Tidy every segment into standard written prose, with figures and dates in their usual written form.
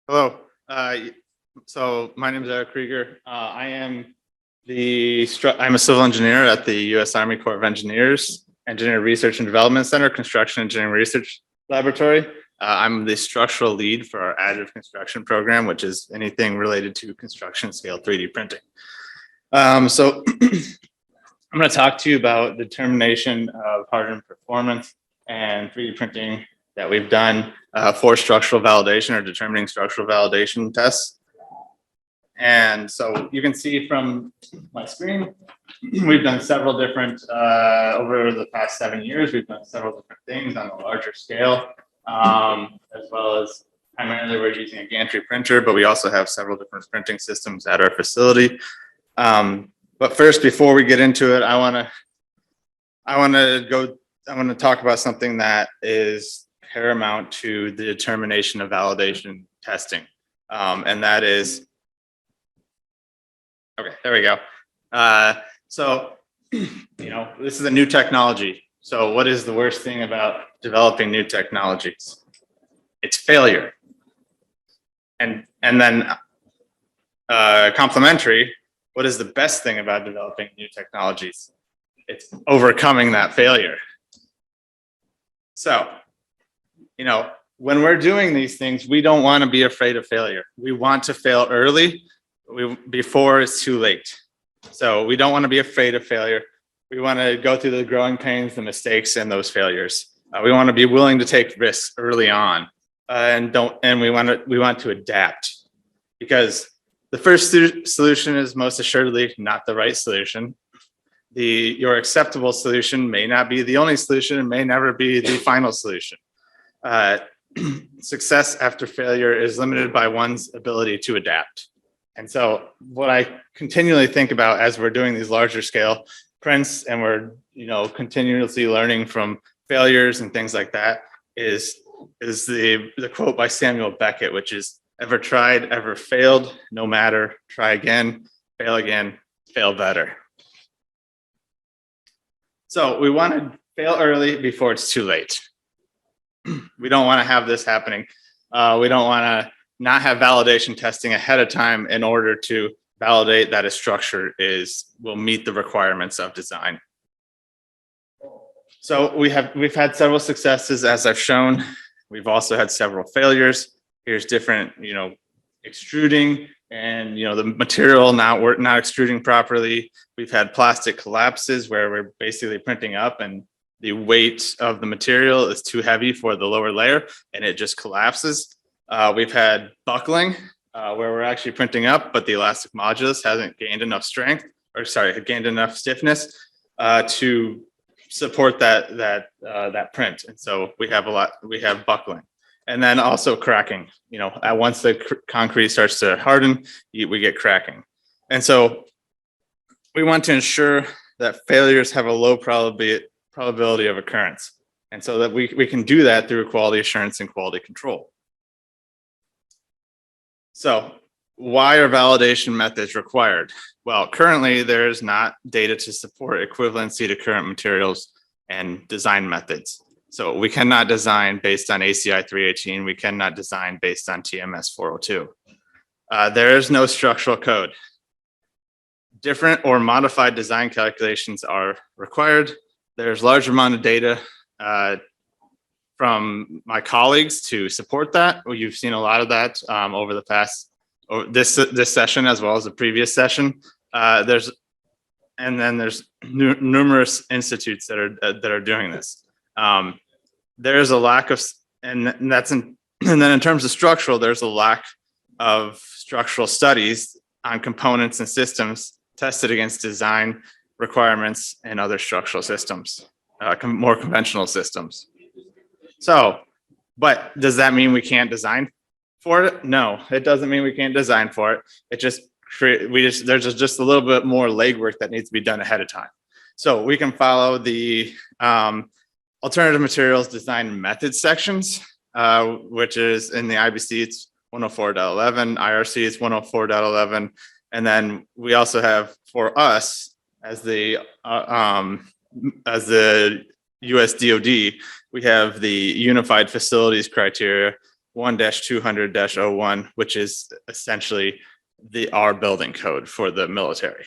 Hello. So my name is Kreiger. I'm a civil engineer at the U.S. Army Corps of Engineers, Engineer Research and Development Center, Construction Engineering Research Laboratory. I'm the structural lead for our additive construction program, which is anything related to construction scale 3D printing. So I'm going to talk to you about determination of hardened performance and 3D printing that we've done for structural validation or determining structural validation tests. And so you can see from my screen, we've done several different, over the past 7 years, we've done several different things on a larger scale, as well as primarily we're using a gantry printer, but we also have several different printing systems at our facility. But first, before we get into it, I want to talk about something that is paramount to the determination of validation testing. And that is, okay, there we go. So, this is a new technology. So what is the worst thing about developing new technologies? It's failure. And then complementary, what is the best thing about developing new technologies? It's overcoming that failure. So, when we're doing these things, we don't want to be afraid of failure. We want to fail early before it's too late. So we don't want to be afraid of failure. We want to go through the growing pains, the mistakes, and those failures. We want to be willing to take risks early on, and we want to adapt, because the first solution is most assuredly not the right solution. Your acceptable solution may not be the only solution and may never be the final solution. Success after failure is limited by one's ability to adapt. And so what I continually think about as we're doing these larger scale prints and we're continuously learning from failures and things like that is the quote by Samuel Beckett, which is, "Ever tried, ever failed, no matter, try again, fail better." So we want to fail early before it's too late. We don't want to have this happening. We don't want to not have validation testing ahead of time in order to validate that a structure will meet the requirements of design. So we've had several successes, as I've shown. We've also had several failures. Here's different, extruding and the material not extruding properly. We've had plastic collapses where we're basically printing up and the weight of the material is too heavy for the lower layer and it just collapses. We've had buckling where we're actually printing up, but the elastic modulus hasn't gained enough stiffness to support that print. And so we have buckling. And then also cracking, once the concrete starts to harden, we get cracking. And so we want to ensure that failures have a low probability of occurrence. And so that we can do that through quality assurance and quality control. So why are validation methods required? Well, currently there's not data to support equivalency to current materials and design methods. So we cannot design based on ACI 318. We cannot design based on TMS 402. There is no structural code. Different or modified design calculations are required. There's large amount of data from my colleagues to support that. You've seen a lot of that over the past, this session as well as the previous session. There's numerous institutes that are doing this. There's a lack of, and then in terms of structural, there's a lack of structural studies on components and systems tested against design requirements and other structural systems, more conventional systems. So, but does that mean we can't design for it? No, it doesn't mean we can't design for it. It just there's just a little bit more legwork that needs to be done ahead of time. So we can follow the alternative materials design methods sections, which is in the IBC, it's 104.11, IRC is 104.11. And then we also have, for us as the US DoD, we have the unified facilities criteria, 1-200-01, which is essentially our building code for the military.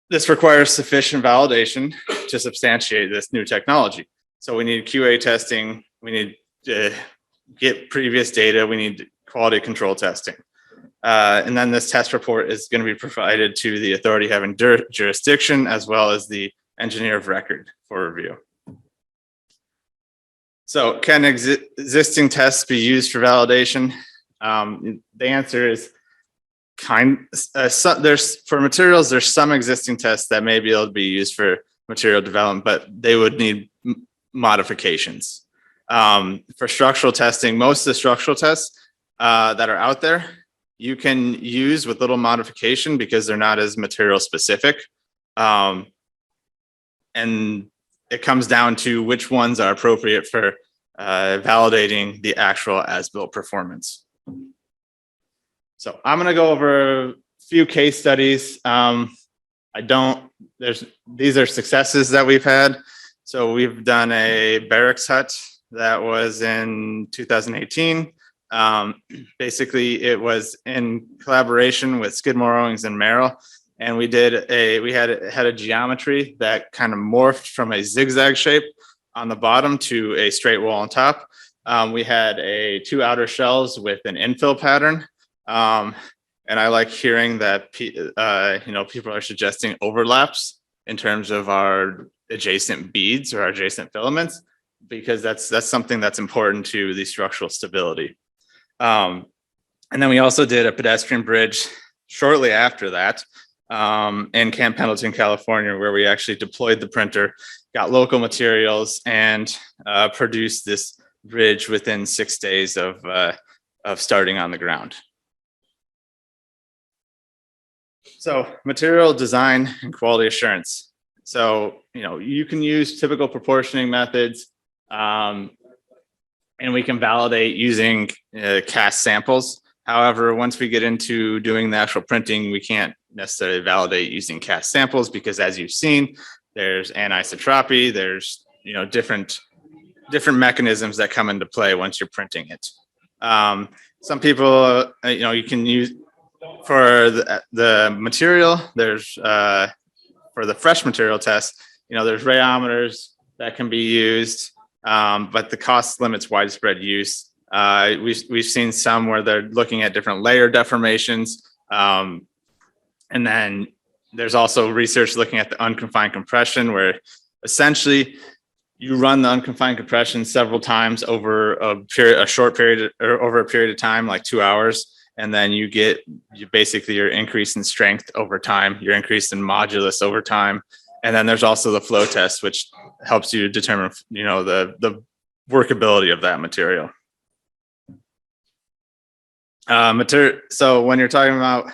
This requires sufficient validation to substantiate this new technology. So we need QA testing, we need to get previous data, we need quality control testing. And then this test report is going to be provided to the authority having jurisdiction, as well as the engineer of record for review. So can existing tests be used for validation? The answer is there's for materials, there's some existing tests that may be able to be used for material development, but they would need modifications. For structural testing, most of the structural tests that are out there, you can use with little modification because they're not as material specific. And it comes down to which ones are appropriate for validating the actual as-built performance. So I'm going to go over a few case studies. These are successes that we've had. So we've done a barracks hut that was in 2018. Basically, it was in collaboration with Skidmore, Owings and Merrill, and we had a geometry that kind of morphed from a zigzag shape on the bottom to a straight wall on top. We had two outer shells with an infill pattern. And I like hearing that people are suggesting overlaps in terms of our adjacent beads or our adjacent filaments, because that's something that's important to the structural stability. And then we also did a pedestrian bridge shortly after that in Camp Pendleton, California, where we actually deployed the printer, got local materials, and produced this bridge within 6 days of starting on the ground. So material design and quality assurance. So, you can use typical proportioning methods, and we can validate using cast samples. However, once we get into doing the actual printing, we can't necessarily validate using cast samples because, as you've seen, there's anisotropy, there's different mechanisms that come into play once you're printing it. Some people, you can use for the material. There's for the fresh material test, there's rheometers that can be used, but the cost limits widespread use. We've seen some where they're looking at different layer deformations, and then there's also research looking at the unconfined compression, where essentially you run the unconfined compression several times over a short period, or over a period of time, like 2 hours. And then you basically your increase in strength over time, your increase in modulus over time. And then there's also the flow test, which helps you determine, the workability of that material. So when you're talking about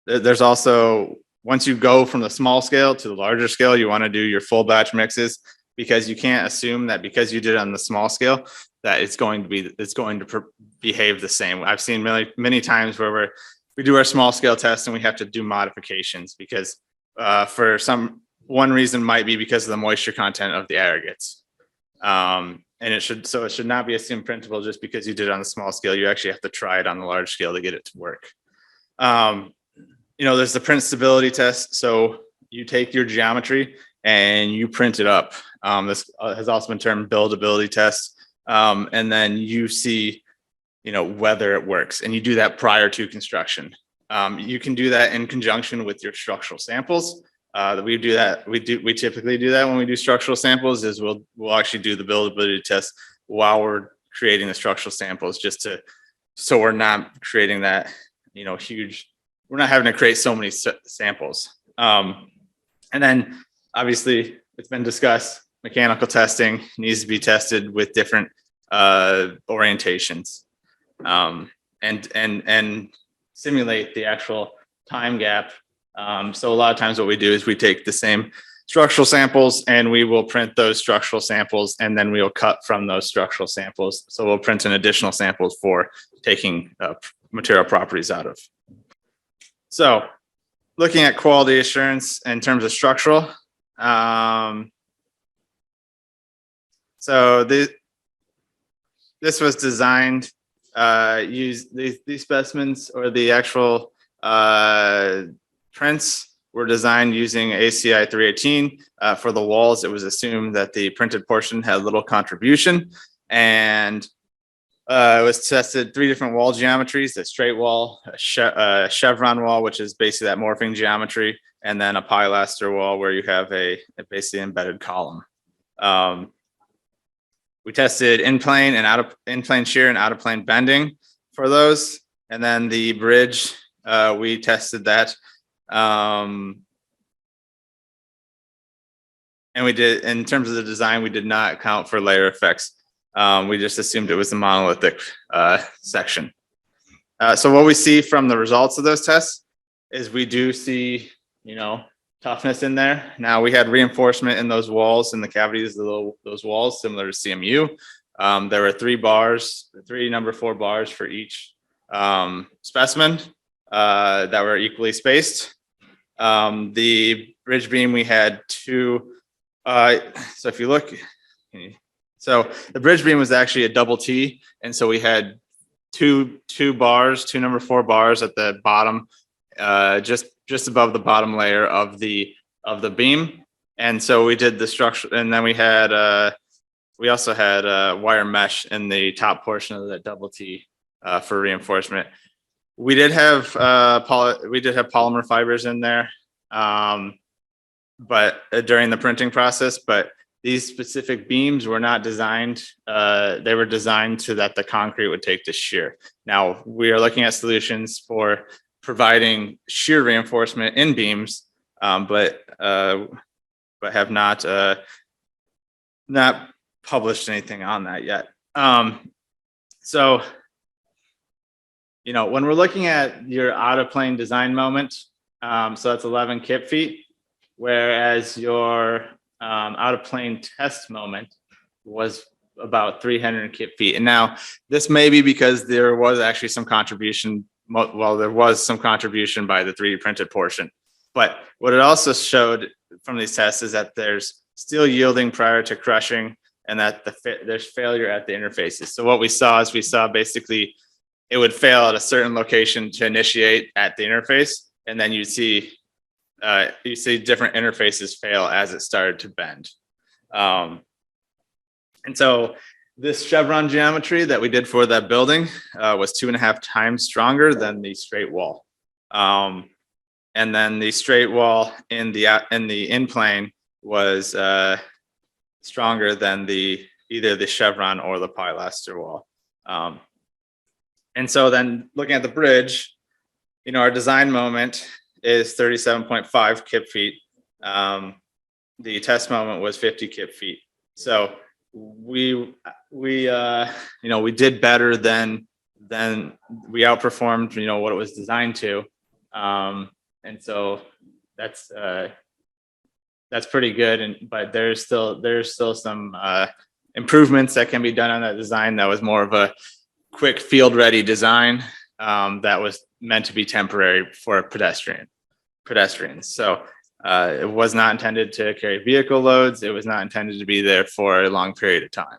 there's also, once you go from the small scale to the larger scale, you want to do your full batch mixes, because you can't assume that because you did it on the small scale that it's going to behave the same. I've seen many times where we do our small scale test and we have to do modifications because for one reason might be because of the moisture content of the aggregates. And it should not be assumed printable just because you did it on the small scale. You actually have to try it on the large scale to get it to work. There's the print stability test. So you take your geometry and you print it up. This has also been termed buildability test. And then you see, whether it works, and you do that prior to construction. You can do that in conjunction with your structural samples. We typically do that when we do structural samples, is we'll actually do the buildability test while we're creating the structural samples, so we're not creating that, huge, we're not having to create so many samples. And then obviously it's been discussed, mechanical testing needs to be tested with different orientations, and simulate the actual time gap. So a lot of times what we do is we take the same structural samples and we will print those structural samples, and then we'll cut from those structural samples. So we'll print an additional samples for taking material properties out of. So looking at quality assurance in terms of structural, So this was designed, use these specimens or the actual prints were designed using ACI 318. For the walls, it was assumed that the printed portion had little contribution, and it was tested 3 different wall geometries: a straight wall, a chevron wall, which is basically that morphing geometry, and then a pilaster wall where you have a basically embedded column. We tested in-plane and in-plane shear and out-of-plane bending for those. And then the bridge, we tested that. And we did, in terms of the design, we did not account for layer effects. We just assumed it was a monolithic section. So what we see from the results of those tests is we do see, toughness in there. Now we had reinforcement in those walls, in the cavities of those walls, similar to CMU. There were 3 bars, 3 number 4 bars for each specimen that were equally spaced. The bridge beam, we had 2. So if you look, so the bridge beam was actually a double T, and so we had two bars, 2 number 4 bars at the bottom, just above the bottom layer of the beam. And so we did the structure, and then we also had wire mesh in the top portion of that double T for reinforcement. We did have polymer fibers in there, but during the printing process, but these specific beams were not designed. They were designed so that the concrete would take to shear. Now we are looking at solutions for providing shear reinforcement in beams, but have not published anything on that yet. So, when we're looking at your out of plane design moment, so that's 11 kip feet, whereas your out of plane test moment was about 300 kip feet. And now this may be because there was actually some contribution. Well, there was some contribution by the 3D printed portion, but what it also showed from these tests is that there's steel yielding prior to crushing, and that there's failure at the interfaces. So what we saw is basically it would fail at a certain location to initiate at the interface, and then you see different interfaces fail as it started to bend. And so this chevron geometry that we did for that building was 2.5 times stronger than the straight wall. And then the straight wall in the in-plane was stronger than either the chevron or the pilaster wall. And so then looking at the bridge, our design moment is 37.5 kip feet. The test moment was 50 kip feet. So we did better than we outperformed, what it was designed to. And so that's pretty good. But there's still some improvements that can be done on that design. That was more of a quick field ready design that was meant to be temporary for pedestrians. So it was not intended to carry vehicle loads. It was not intended to be there for a long period of time.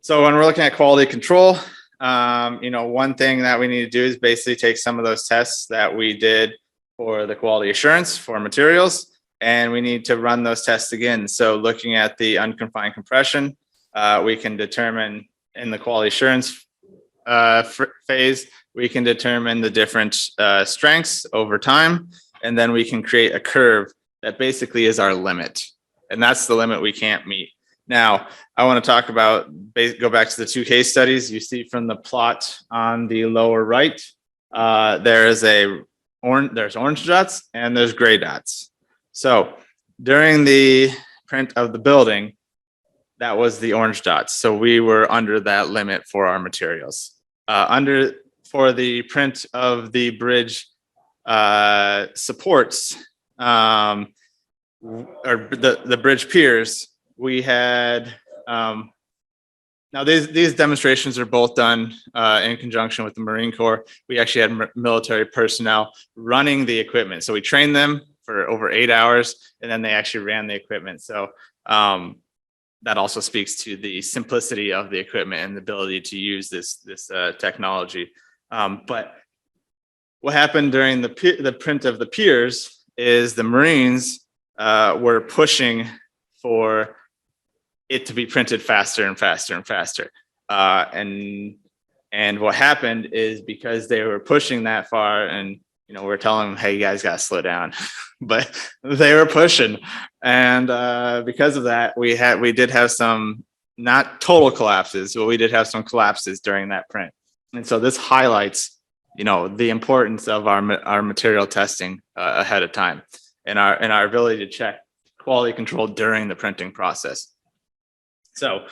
So when we're looking at quality control, one thing that we need to do is basically take some of those tests that we did for the quality assurance for materials, and we need to run those tests again. So looking at the unconfined compression, we can determine in the quality assurance phase, we can determine the different strengths over time, and then we can create a curve that basically is our limit, and that's the limit we can't meet. Now, I want to talk about, go back to the 2 case studies. You see from the plot on the lower right, there's orange dots and there's gray dots. So during the print of the building, that was the orange dots. So we were under that limit for our materials. For the print of the bridge supports, or the bridge piers, we had, now these demonstrations are both done in conjunction with the Marine Corps. We actually had military personnel running the equipment. So we trained them for over 8 hours, and then they actually ran the equipment. So that also speaks to the simplicity of the equipment and the ability to use this technology. But what happened during the print of the piers is the Marines were pushing for it to be printed faster and faster and faster. And what happened is because they were pushing that far, and we're telling them, hey, you guys gotta slow down, but they were pushing, and because of that, we did have some, not total collapses, but we did have some collapses during that print. And so this highlights, the importance of our material testing ahead of time, and our ability to check quality control during the printing process. So,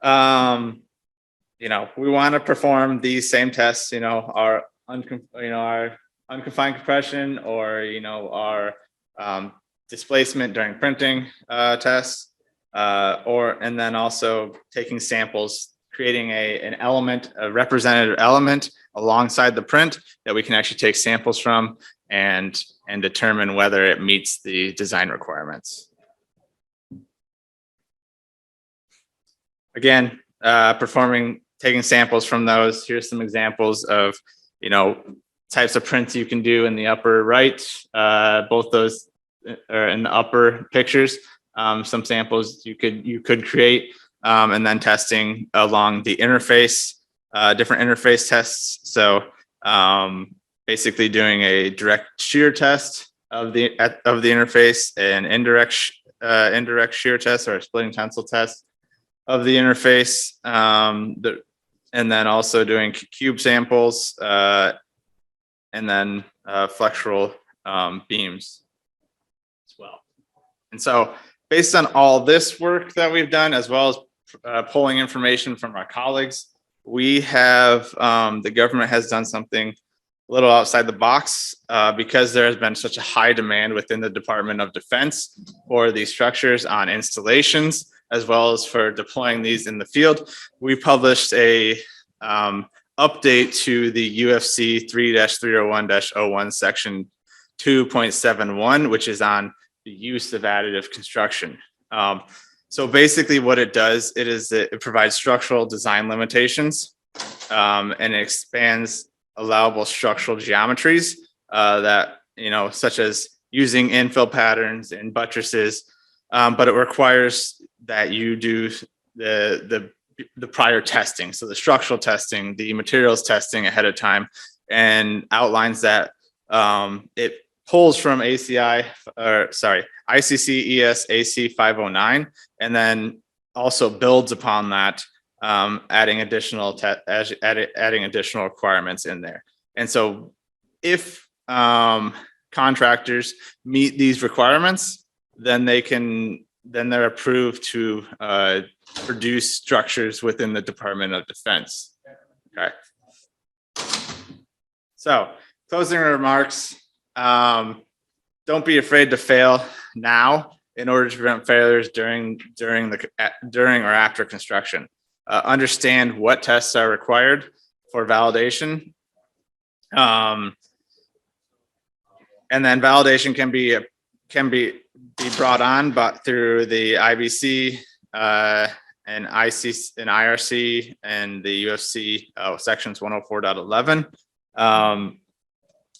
we want to perform these same tests, our unconfined compression, or our displacement during printing tests, and then also taking samples, creating an element, a representative element alongside the print that we can actually take samples from and determine whether it meets the design requirements. Again, taking samples from those. Here's some examples of, types of prints you can do in the upper right. Both those are in the upper pictures. Some samples you could create, and then testing along the interface, different interface tests. So basically doing a direct shear test of the interface, and indirect shear test, or a splitting tensile test of the interface, and then also doing cube samples, and then flexural beams as well. And so based on all this work that we've done, as well as pulling information from our colleagues, we have, the government has done something a little outside the box, because there has been such a high demand within the Department of Defense for these structures on installations, as well as for deploying these in the field. We published a update to the UFC 3-301-01 section 2.71, which is on the use of additive construction. So basically what it does, it provides structural design limitations, and it expands allowable structural geometries that, such as using infill patterns and buttresses, but it requires that you do the prior testing. So the structural testing, the materials testing ahead of time, and outlines that it pulls from ICC ES AC 509, and then also builds upon that, adding additional requirements in there. And so if contractors meet these requirements, then they're approved to produce structures within the Department of Defense. Okay. So closing remarks, don't be afraid to fail now in order to prevent failures during or after construction. Understand what tests are required for validation. And then validation can be brought on, but through the IBC and IRC and the UFC sections 104.11.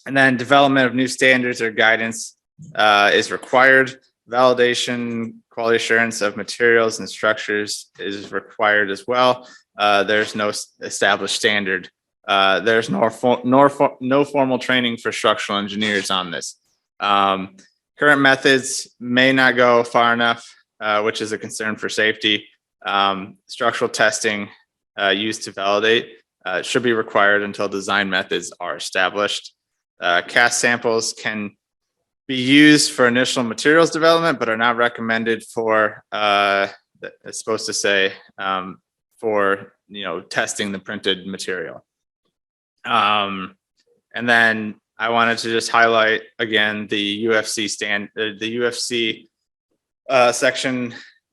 And then development of new standards or guidance is required. Validation, quality assurance of materials and structures is required as well. There's no established standard. There's no formal training for structural engineers on this. Current methods may not go far enough, which is a concern for safety. Structural testing used to validate should be required until design methods are established. Cast samples can be used for initial materials development, but are not recommended for, it's supposed to say, for testing the printed material. And then I wanted to just highlight again the UFC section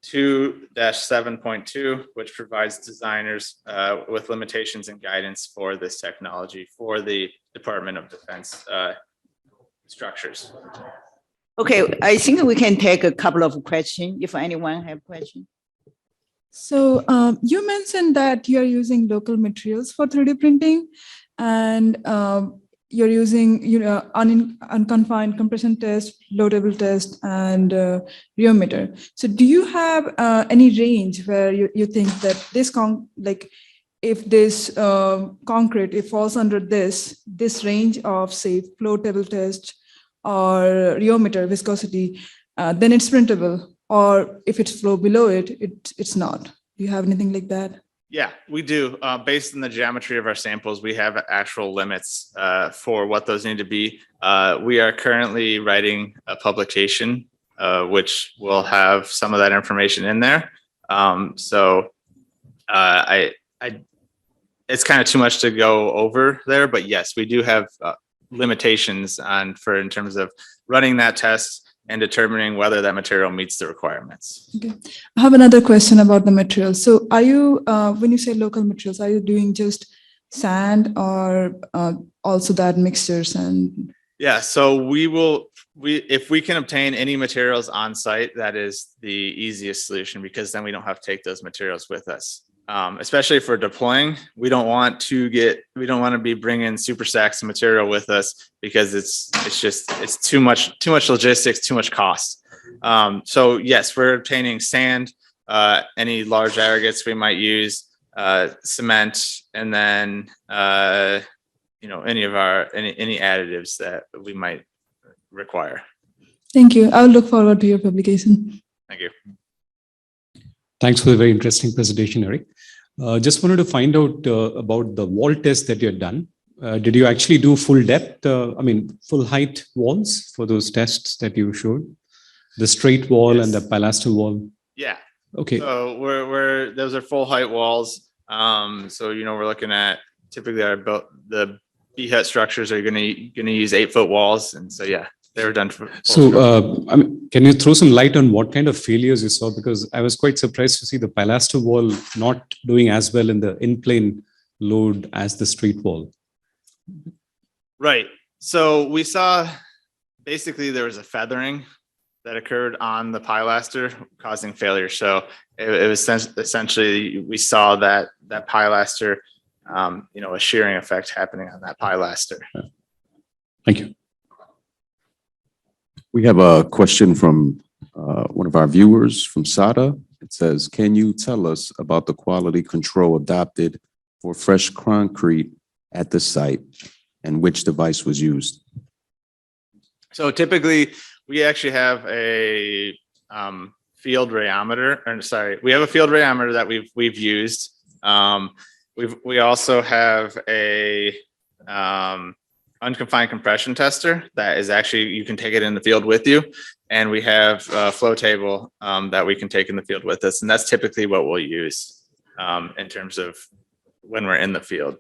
2-7.2, which provides designers with limitations and guidance for this technology for the Department of Defense structures. Okay, I think we can take a couple of questions if anyone have questions. So you mentioned that you're using local materials for 3D printing, and you're using unconfined compression test, low table test, and rheometer. So do you have any range where you think that this if this concrete, it falls under this range of, say, flow table test or rheometer viscosity, then it's printable. Or if it's flow below it, it's not. Do you have anything like that? Yeah, we do. Based on the geometry of our samples, we have actual limits for what those need to be. We are currently writing a publication, which will have some of that information in there. It's kind of too much to go over there, but yes, we do have limitations in terms of running that test and determining whether that material meets the requirements. Okay. I have another question about the materials. So are you, when you say local materials, are you doing just sand or also that mixtures and? Yeah, so if we can obtain any materials on site, that is the easiest solution, because then we don't have to take those materials with us. Especially for deploying, we don't want to be bringing super sacks of material with us, because it's too much logistics, too much cost. So yes, we're obtaining sand, any large aggregates we might use, cement, and then any additives that we might require. Thank you. I'll look forward to your publication. Thank you. Thanks for the very interesting presentation, Eric. Just wanted to find out about the wall test that you had done. Did you actually do full depth, full height walls for those tests that you showed? The straight wall and the pilaster wall? Yeah. Okay. So those are full height walls. So, we're looking at typically the B-hut structures are going to use 8-foot walls. And so, yeah. They were done for. So, can you throw some light on what kind of failures you saw? Because I was quite surprised to see the pilaster wall not doing as well in the in-plane load as the street wall. Right. So we saw basically there was a feathering that occurred on the pilaster causing failure. So it was essentially, we saw that pilaster, a shearing effect happening on that pilaster. Thank you. We have a question from one of our viewers from SADA. It says, can you tell us about the quality control adopted for fresh concrete at the site and which device was used? So typically we actually have a field rheometer, we have a field rheometer that we've used. We also have a unconfined compression tester that is actually, you can take it in the field with you. And we have a flow table that we can take in the field with us. And that's typically what we'll use in terms of when we're in the field.